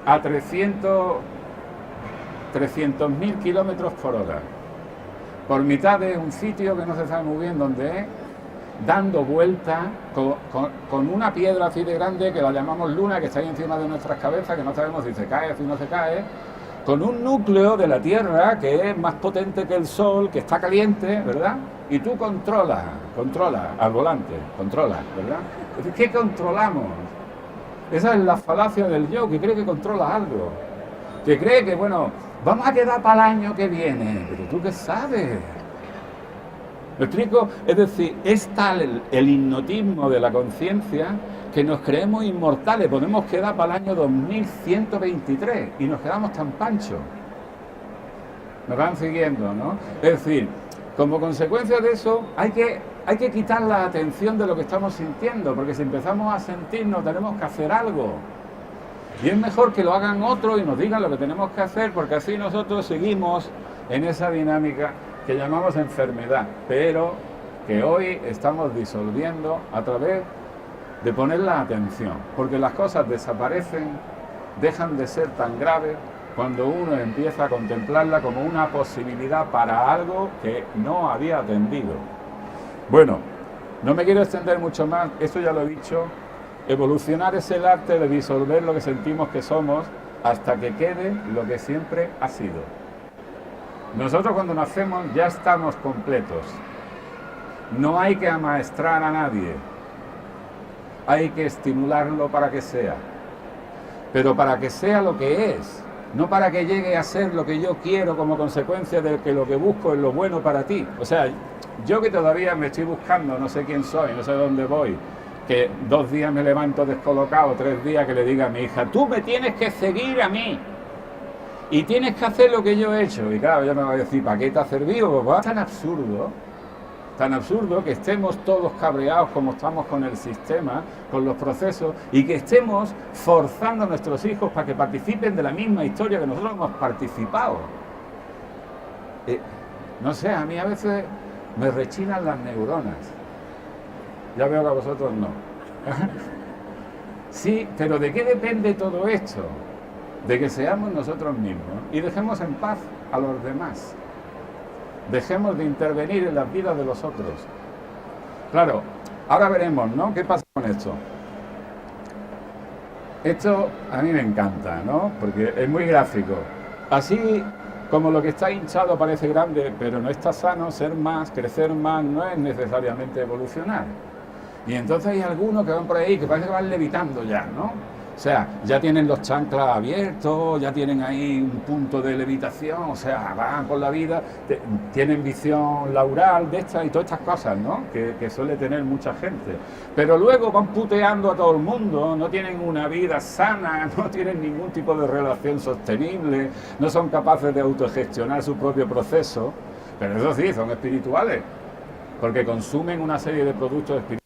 a 300.000 kilómetros por hora, por mitad de un sitio que no se sabe muy bien dónde es, dando vueltas con una piedra así de grande que la llamamos luna, que está ahí encima de nuestras cabezas, que no sabemos si se cae, si no se cae, con un núcleo de la Tierra que es más potente que el Sol, que está caliente, ¿verdad? Y tú controlas al volante, controlas, ¿verdad? Es decir, ¿qué controlamos? Esa es la falacia del yo, que cree que controla algo, que cree que, bueno, vamos a quedar para el año que viene, pero ¿tú qué sabes? ¿Me explico? Es decir, es tal el hipnotismo de la conciencia que nos creemos inmortales, podemos quedar para el año 2123 y nos quedamos tan panchos. Me van siguiendo, ¿no? Es decir, como consecuencia de eso hay que quitar la atención de lo que estamos sintiendo, porque si empezamos a sentirnos tenemos que hacer algo. Y es mejor que lo hagan otros y nos digan lo que tenemos que hacer, porque así nosotros seguimos en esa dinámica que llamamos enfermedad, pero que hoy estamos disolviendo a través de poner la atención, porque las cosas desaparecen, dejan de ser tan graves cuando uno empieza a contemplarla como una posibilidad para algo que no había atendido. Bueno, no me quiero extender mucho más, esto ya lo he dicho. Evolucionar es el arte de disolver lo que sentimos que somos hasta que quede lo que siempre ha sido. Nosotros cuando nacemos ya estamos completos. No hay que amaestrar a nadie. Hay que estimularlo para que sea. Pero para que sea lo que es. No para que llegue a ser lo que yo quiero como consecuencia de que lo que busco es lo bueno para ti. O sea, yo que todavía me estoy buscando, no sé quién soy, no sé dónde voy, que 2 días me levanto descolocado, 3 días que le diga a mi hija, tú me tienes que seguir a mí y tienes que hacer lo que yo he hecho. Y claro, ella me va a decir, ¿para qué te ha servido, papá? Es tan absurdo tan absurdo que estemos todos cabreados como estamos con el sistema, con los procesos, y que estemos forzando a nuestros hijos para que participen de la misma historia que nosotros hemos participado. No sé, a mí a veces me rechinan las neuronas. Ya veo que a vosotros no. Sí, pero ¿de qué depende todo esto? De que seamos nosotros mismos y dejemos en paz a los demás. Dejemos de intervenir en las vidas de los otros. Claro, ahora veremos, ¿no? ¿Qué pasa con esto? Esto a mí me encanta, ¿no? Porque es muy gráfico. Así como lo que está hinchado parece grande, pero no está sano, ser más, crecer más, no es necesariamente evolucionar. Y entonces hay algunos que van por ahí que parece que van levitando ya, ¿no? O sea, ya tienen los chanclas abiertos, ya tienen ahí un punto de levitación, o sea, van por la vida, tienen visión laural de estas y todas estas cosas, ¿no? Que suele tener mucha gente. Pero luego van puteando a todo el mundo, no tienen una vida sana, no tienen ningún tipo de relación sostenible, no son capaces de autogestionar su propio proceso, pero eso sí, son espirituales, porque consumen una serie de productos espirituales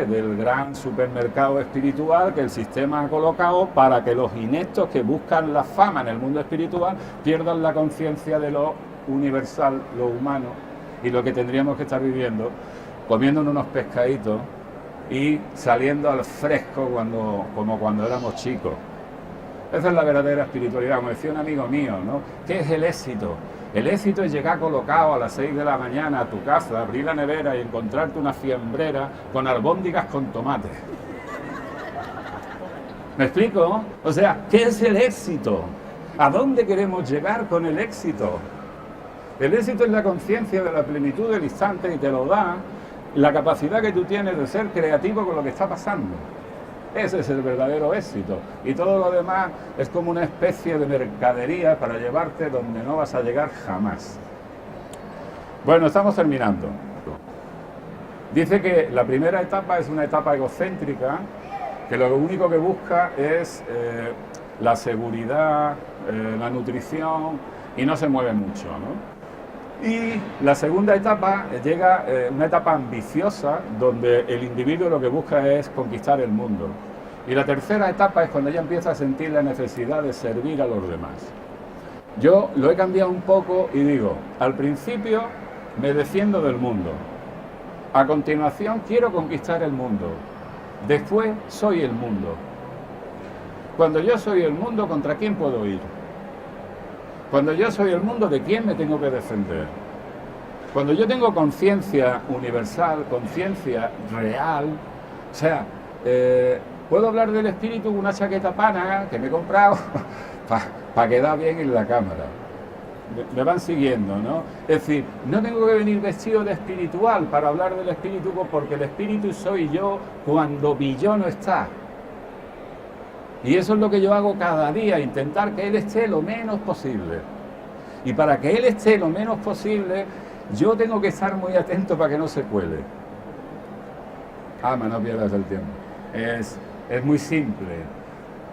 del gran supermercado espiritual que el sistema ha colocado para que los ineptos que buscan la fama en el mundo espiritual pierdan la conciencia de lo universal, lo humano, y lo que tendríamos que estar viviendo, comiéndonos unos pescaditos y saliendo al fresco como cuando éramos chicos. Esa es la verdadera espiritualidad, como decía un amigo mío, ¿no? ¿Qué es el éxito? El éxito es llegar colocado a las 6 de la mañana a tu casa, abrir la nevera y encontrarte una fiambrera con albóndigas con tomate. ¿Me explico? O sea, ¿qué es el éxito? ¿A dónde queremos llegar con el éxito? El éxito es la conciencia de la plenitud del instante y te lo da la capacidad que tú tienes de ser creativo con lo que está pasando. Ese es el verdadero éxito. Y todo lo demás es como una especie de mercadería para llevarte donde no vas a llegar jamás. Bueno, estamos terminando. Dice que la primera etapa es una etapa egocéntrica, que lo único que busca es la seguridad, la nutrición, y no se mueve mucho, ¿no? Y la segunda etapa llega una etapa ambiciosa donde el individuo lo que busca es conquistar el mundo. Y la tercera etapa es cuando ella empieza a sentir la necesidad de servir a los demás. Yo lo he cambiado un poco y digo, al principio me defiendo del mundo. A continuación quiero conquistar el mundo. Después soy el mundo. Cuando yo soy el mundo, ¿contra quién puedo ir? Cuando yo soy el mundo, ¿de quién me tengo que defender? Cuando yo tengo conciencia universal, conciencia real, o sea, puedo hablar del espíritu con una chaqueta pana que me he comprado para quedar bien en la cámara. Me van siguiendo, ¿no? Es decir, no tengo que venir vestido de espiritual para hablar del espíritu, porque el espíritu soy yo cuando mi yo no está. Y eso es lo que yo hago cada día, intentar que él esté lo menos posible. Y para que él esté lo menos posible, yo tengo que estar muy atento para que no se cuele. Ama, no pierdas el tiempo. Es muy simple.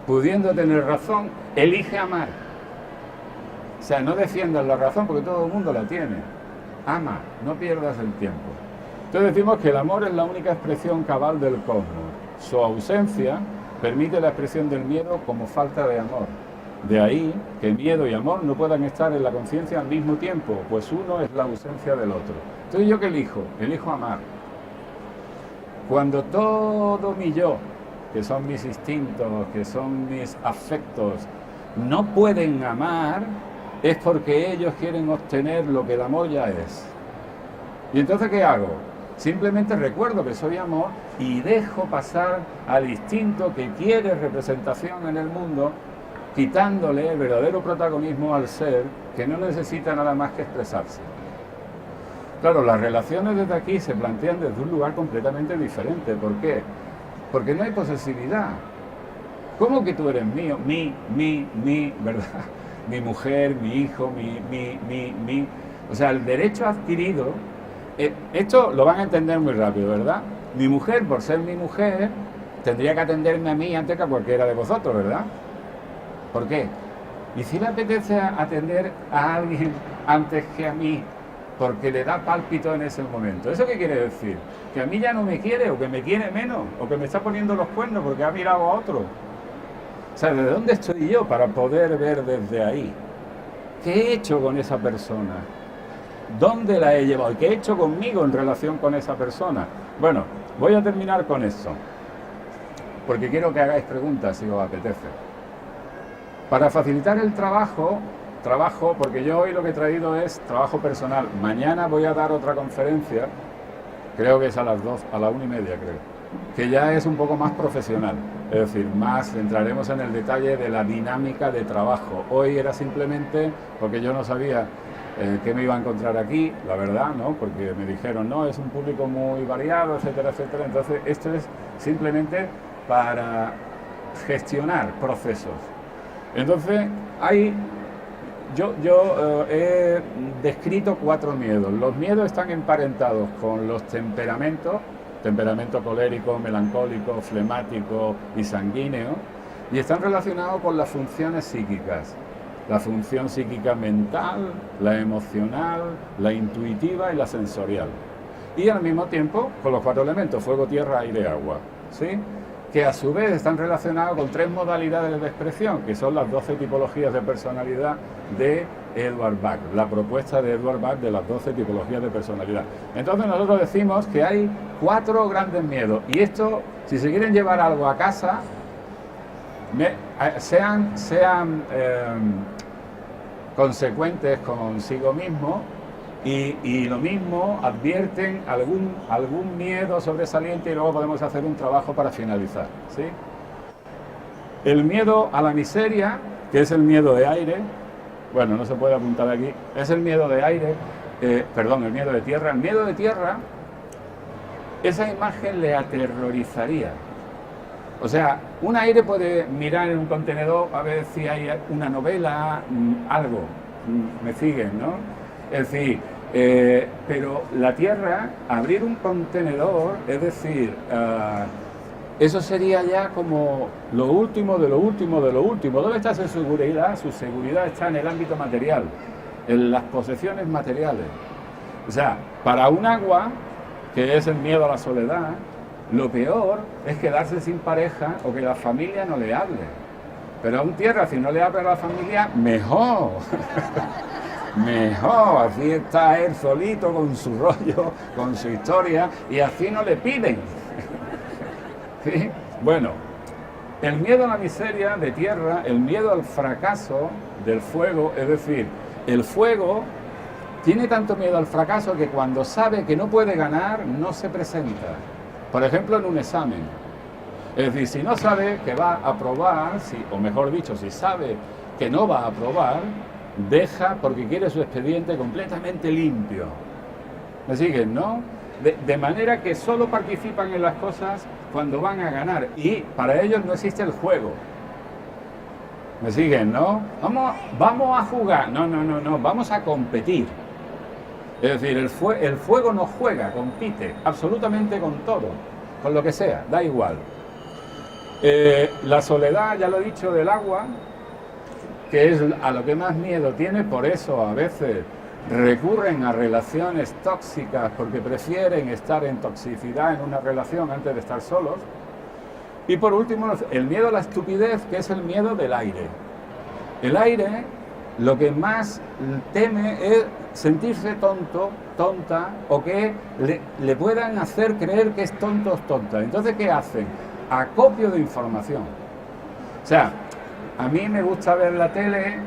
Pudiendo tener razón, elige amar. O sea, no defiendas la razón porque todo el mundo la tiene. Ama, no pierdas el tiempo. Entonces decimos que el amor es la única expresión cabal del cosmos. Su ausencia permite la expresión del miedo como falta de amor. De ahí que miedo y amor no puedan estar en la conciencia al mismo tiempo, pues uno es la ausencia del otro. Entonces, ¿yo qué elijo? Elijo amar. Cuando todo mi yo, que son mis instintos, que son mis afectos, no pueden amar, es porque ellos quieren obtener lo que el amor ya es. ¿Y entonces qué hago? Simplemente recuerdo que soy amor y dejo pasar al instinto que quiere representación en el mundo, quitándole el verdadero protagonismo al ser que no necesita nada más que expresarse. Claro, las relaciones desde aquí se plantean desde un lugar completamente diferente. ¿Por qué? Porque no hay posesividad. ¿Cómo que tú eres mío? Mi, ¿verdad? Mi mujer, mi hijo, mi. O sea, el derecho adquirido, esto lo van a entender muy rápido, ¿verdad? Mi mujer, por ser mi mujer, tendría que atenderme a mí antes que a cualquiera de vosotros, ¿verdad? ¿Por qué? ¿Y si le apetece atender a alguien antes que a mí? porque le da pálpito en ese momento. ¿Eso qué quiere decir? Que a mí ya no me quiere, o que me quiere menos, o que me está poniendo los cuernos porque ha mirado a otro. O sea, ¿de dónde estoy yo para poder ver desde ahí? ¿Qué he hecho con esa persona? ¿Dónde la he llevado? ¿Qué he hecho conmigo en relación con esa persona? Bueno, voy a terminar con esto, porque quiero que hagáis preguntas si os apetece. Para facilitar el trabajo, porque yo hoy lo que he traído es trabajo personal. Mañana voy a dar otra conferencia, creo que es a las 2, a la 1:30 creo, que ya es un poco más profesional, es decir, entraremos en el detalle de la dinámica de trabajo. Hoy era simplemente porque yo no sabía qué me iba a encontrar aquí, la verdad, ¿no? Porque me dijeron, no, es un público muy variado, etcétera, etcétera. Entonces, esto es simplemente para gestionar procesos. Entonces, yo he descrito 4 miedos. Los miedos están emparentados con los temperamentos, temperamento colérico, melancólico, flemático y sanguíneo, y están relacionados con las funciones psíquicas. La función psíquica mental, la emocional, la intuitiva y la sensorial. Y al mismo tiempo con los 4 elementos, fuego, tierra, aire, agua, ¿sí? Que a su vez están relacionados con 3 modalidades de expresión, que son las 12 tipologías de personalidad de Edward Bach, la propuesta de Edward Bach de las 12 tipologías de personalidad. Entonces nosotros decimos que hay 4 grandes miedos, y esto, si se quieren llevar algo a casa, sean consecuentes consigo mismo, y lo mismo, advierten algún miedo sobresaliente, y luego podemos hacer un trabajo para finalizar, ¿sí? El miedo a la miseria, que es el miedo de aire, bueno, no se puede apuntar aquí, es el miedo de aire, el miedo de tierra. El miedo de tierra, esa imagen le aterrorizaría. O sea, un aire puede mirar en un contenedor a ver si hay una novela, algo, me siguen, ¿no? Es decir, pero la tierra, abrir un contenedor, es decir, eso sería ya como lo último de lo último de lo último. ¿Dónde está su seguridad? Su seguridad está en el ámbito material, en las posesiones materiales. O sea, para un agua, que es el miedo a la soledad, lo peor es quedarse sin pareja o que la familia no le hable. Pero a un tierra, si no le habla a la familia, mejor. Mejor, así está él solito con su rollo, con su historia, y así no le piden. ¿Sí? Bueno, el miedo a la miseria de tierra, el miedo al fracaso del fuego, es decir, el fuego tiene tanto miedo al fracaso que cuando sabe que no puede ganar, no se presenta. Por ejemplo, en un examen. Es decir, si no sabe que va a aprobar, o mejor dicho, si sabe que no va a aprobar, deja porque quiere su expediente completamente limpio. ¿Me siguen, no? De manera que solo participan en las cosas cuando van a ganar, y para ellos no existe el juego. ¿Me siguen, no? Vamos a jugar. No, vamos a competir. Es decir, el fuego no juega, compite absolutamente con todo, con lo que sea, da igual. La soledad, ya lo he dicho, del agua, que es a lo que más miedo tiene, por eso a veces recurren a relaciones tóxicas porque prefieren estar en toxicidad en una relación antes de estar solos. Y por último, el miedo a la estupidez, que es el miedo del aire. El aire lo que más teme es sentirse tonto, tonta, o que le puedan hacer creer que es tonto o tonta. Entonces, ¿qué hacen? Acopio de información. O sea, a mí me gusta ver la tele,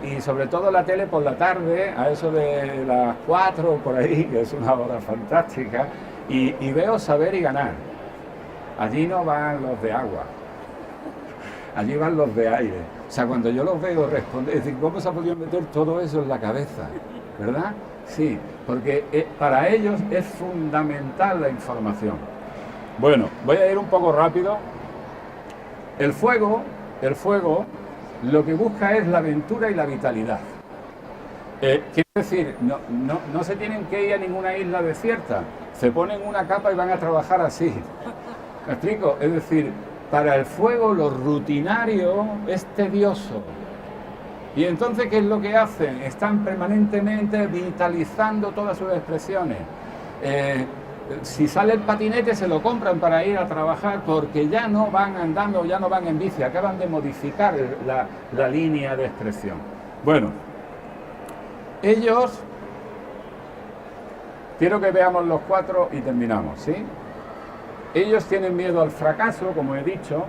y sobre todo la tele por la tarde, a eso de las 4 por ahí, que es una hora fantástica, y veo Saber y Ganar. Allí no van los de agua, allí van los de aire. O sea, cuando yo los veo responder, es decir, ¿cómo se ha podido meter todo eso en la cabeza? ¿Verdad? Sí, porque para ellos es fundamental la información. Bueno, voy a ir un poco rápido. El fuego lo que busca es la aventura y la vitalidad. Quiere decir, no se tienen que ir a ninguna isla desierta, se ponen una capa y van a trabajar así. ¿Me explico? Es decir, para el fuego lo rutinario es tedioso. Y entonces, ¿qué es lo que hacen? Están permanentemente vitalizando todas sus expresiones. Si sale el patinete, se lo compran para ir a trabajar porque ya no van andando, ya no van en bici, acaban de modificar la línea de expresión. Bueno, ellos, quiero que veamos los cuatro y terminamos, ¿sí? Ellos tienen miedo al fracaso, como he dicho,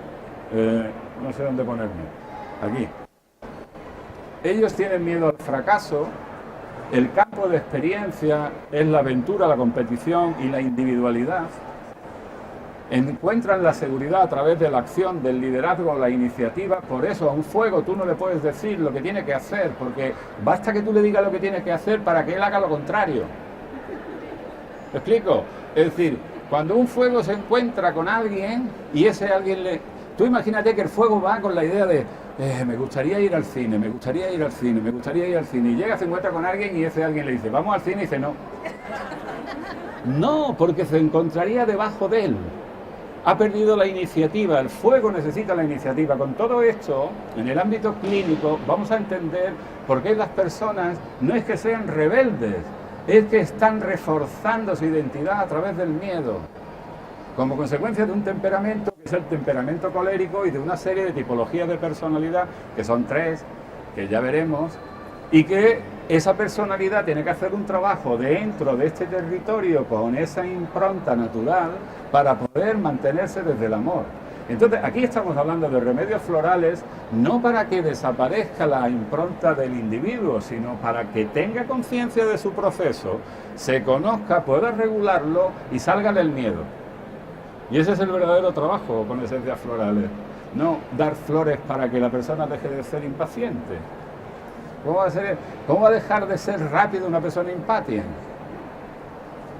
no sé dónde ponerme, aquí. Ellos tienen miedo al fracaso, el campo de experiencia es la aventura, la competición y la individualidad. Encuentran la seguridad a través de la acción, del liderazgo, la iniciativa. Por eso a un fuego tú no le puedes decir lo que tiene que hacer, porque basta que tú le digas lo que tiene que hacer para que él haga lo contrario. ¿Me explico? Es decir, cuando un fuego se encuentra con alguien y ese alguien le... Tú imagínate que el fuego va con la idea de me gustaría ir al cine, me gustaría ir al cine, me gustaría ir al cine. Y llega, se encuentra con alguien y ese alguien le dice, vamos al cine, y dice no. No, porque se encontraría debajo de él. Ha perdido la iniciativa, el fuego necesita la iniciativa. Con todo esto, en el ámbito clínico, vamos a entender por qué las personas no es que sean rebeldes, es que están reforzando su identidad a través del miedo, como consecuencia de un temperamento que es el temperamento colérico y de una serie de tipologías de personalidad, que son 3, que ya veremos, y que esa personalidad tiene que hacer un trabajo dentro de este territorio con esa impronta natural para poder mantenerse desde el amor. Entonces, aquí estamos hablando de remedios florales, no para que desaparezca la impronta del individuo, sino para que tenga conciencia de su proceso, se conozca, pueda regularlo y salga del miedo. Y ese es el verdadero trabajo con esencias florales. No dar flores para que la persona deje de ser impaciente. ¿Cómo va a dejar de ser rápido una persona impaciente?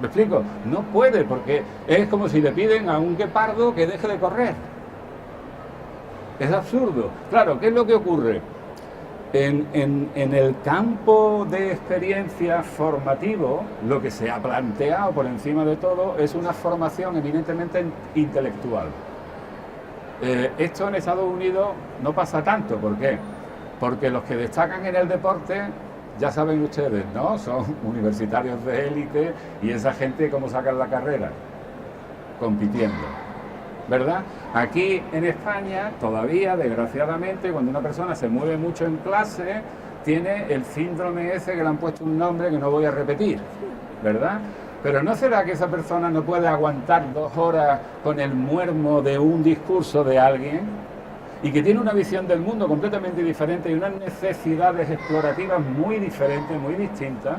¿Me explico? No puede, porque es como si le piden a un guepardo que deje de correr. Es absurdo. Claro, ¿qué es lo que ocurre? En el campo de experiencia formativo, lo que se ha planteado por encima de todo es una formación eminentemente intelectual. Esto en Estados Unidos no pasa tanto. ¿Por qué? Porque los que destacan en el deporte, ya saben ustedes, ¿no? Son universitarios de élite y esa gente, ¿cómo sacan la carrera? Compitiendo, ¿verdad? Aquí en España, todavía, desgraciadamente, cuando una persona se mueve mucho en clase, tiene el síndrome ese que le han puesto un nombre que no voy a repetir, ¿verdad? Pero ¿no será que esa persona no puede aguantar 2 horas con el muermo de un discurso de alguien? Y que tiene una visión del mundo completamente diferente y unas necesidades explorativas muy diferentes, muy distintas.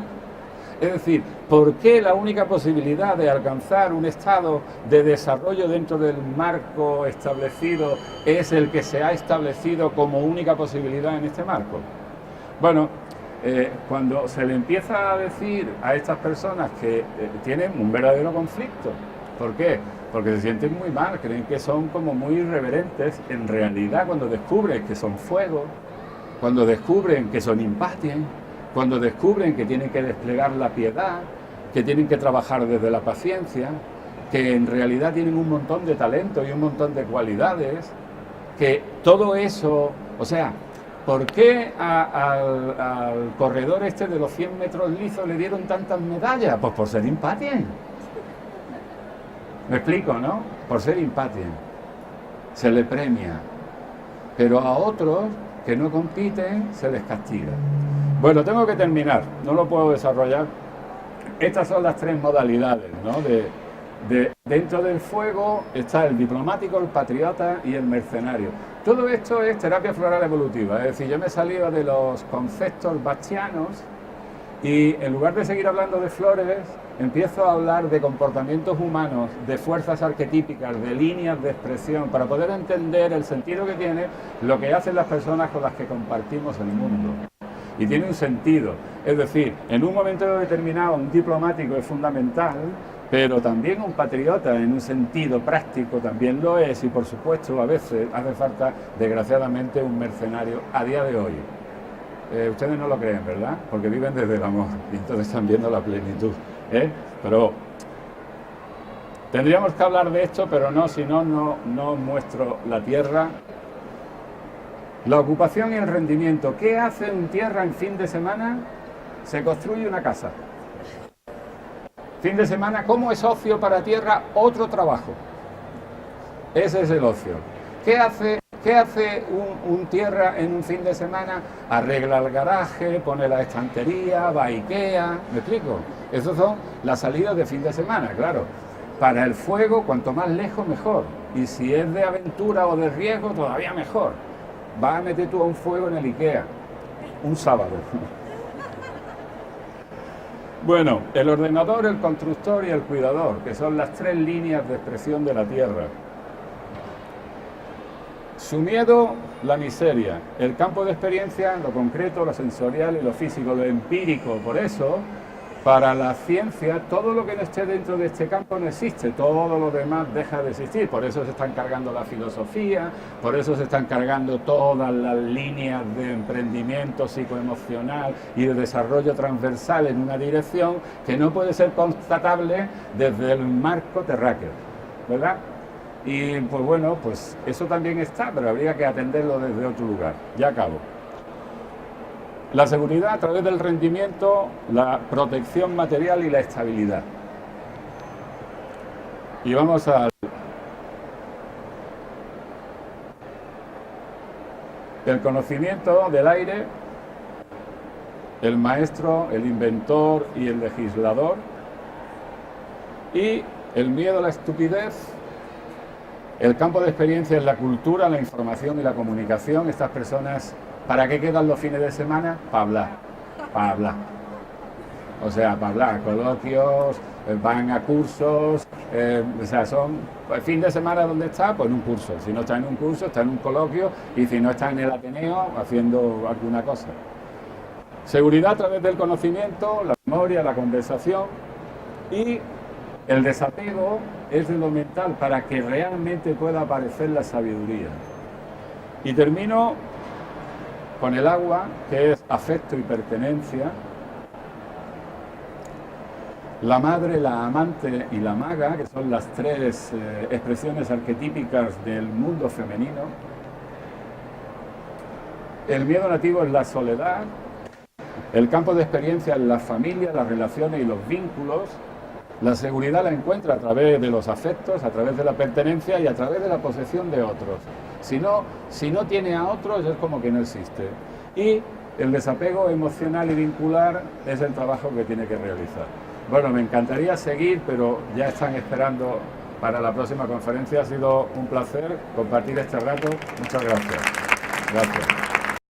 Es decir, ¿por qué la única posibilidad de alcanzar un estado de desarrollo dentro del marco establecido es el que se ha establecido como única posibilidad en este marco? Bueno, cuando se le empieza a decir a estas personas que tienen un verdadero conflicto, ¿por qué? Porque se sienten muy mal, creen que son como muy irreverentes. En realidad, cuando descubren que son fuego, cuando descubren que son impatien, cuando descubren que tienen que desplegar la piedad, que tienen que trabajar desde la paciencia, que en realidad tienen un montón de talento y un montón de cualidades, que todo eso, o sea, ¿por qué al corredor este de los 100 metros lisos le dieron tantas medallas? Pues por ser impatien. Me explico, ¿no? Por ser impatien. Se le premia. Pero a otros que no compiten se les castiga. Bueno, tengo que terminar, no lo puedo desarrollar. Estas son las 3 modalidades, ¿no? Dentro del fuego está el diplomático, el patriota y el mercenario. Todo esto es terapia floral evolutiva, es decir, yo me he salido de los conceptos bachianos y en lugar de seguir hablando de flores, empiezo a hablar de comportamientos humanos, de fuerzas arquetípicas, de líneas de expresión, para poder entender el sentido que tiene lo que hacen las personas con las que compartimos el mundo. Y tiene un sentido, es decir, en un momento determinado un diplomático es fundamental, pero también un patriota en un sentido práctico también lo es, y por supuesto a veces hace falta desgraciadamente un mercenario a día de hoy. Ustedes no lo creen, ¿verdad? Porque viven desde el amor y entonces están viendo la plenitud, ¿eh? Pero tendríamos que hablar de esto, pero no, si no, no muestro la tierra. La ocupación y el rendimiento. ¿Qué hace un tierra en fin de semana? Se construye una casa. Fin de semana, ¿cómo es ocio para tierra? Otro trabajo. Ese es el ocio. ¿Qué hace un tierra en un fin de semana? Arregla el garaje, pone la estantería, va a Ikea. ¿Me explico? Esas son las salidas de fin de semana, claro. Para el fuego, cuanto más lejos, mejor. Y si es de aventura o de riesgo, todavía mejor. Vas a meter tú a un fuego en el Ikea. Un sábado. Bueno, el ordenador, el constructor y el cuidador, que son las tres líneas de expresión de la tierra. Su miedo, la miseria. El campo de experiencia, lo concreto, lo sensorial y lo físico, lo empírico. Por eso, para la ciencia, todo lo que no esté dentro de este campo no existe, todo lo demás deja de existir. Por eso se están cargando la filosofía, por eso se están cargando todas las líneas de emprendimiento psicoemocional y de desarrollo transversal en una dirección que no puede ser constatable desde el marco terráqueo, ¿verdad? Y pues bueno, pues eso también está, pero habría que atenderlo desde otro lugar. Ya acabo. La seguridad a través del rendimiento, la protección material y la estabilidad. Y vamos al... El conocimiento del aire, el maestro, el inventor y el legislador. Y el miedo a la estupidez. El campo de experiencia es la cultura, la información y la comunicación. Estas personas, ¿para qué quedan los fines de semana? Para hablar, para hablar. O sea, para hablar, coloquios, van a cursos, o sea, son, el fin de semana ¿dónde está? Pues en un curso. Si no está en un curso, está en un coloquio, y si no está en el Ateneo, haciendo alguna cosa. Seguridad a través del conocimiento, la memoria, la conversación, y el desapego es de lo mental para que realmente pueda aparecer la sabiduría. Y termino con el agua, que es afecto y pertenencia. La madre, la amante y la maga, que son las tres expresiones arquetípicas del mundo femenino. El miedo nativo es la soledad. El campo de experiencia es la familia, las relaciones y los vínculos. La seguridad la encuentra a través de los afectos, a través de la pertenencia y a través de la posesión de otros. Si no tiene a otros, es como que no existe. Y el desapego emocional y vincular es el trabajo que tiene que realizar. Bueno, me encantaría seguir, pero ya están esperando para la próxima conferencia. Ha sido un placer compartir este rato. Muchas gracias. Gracias.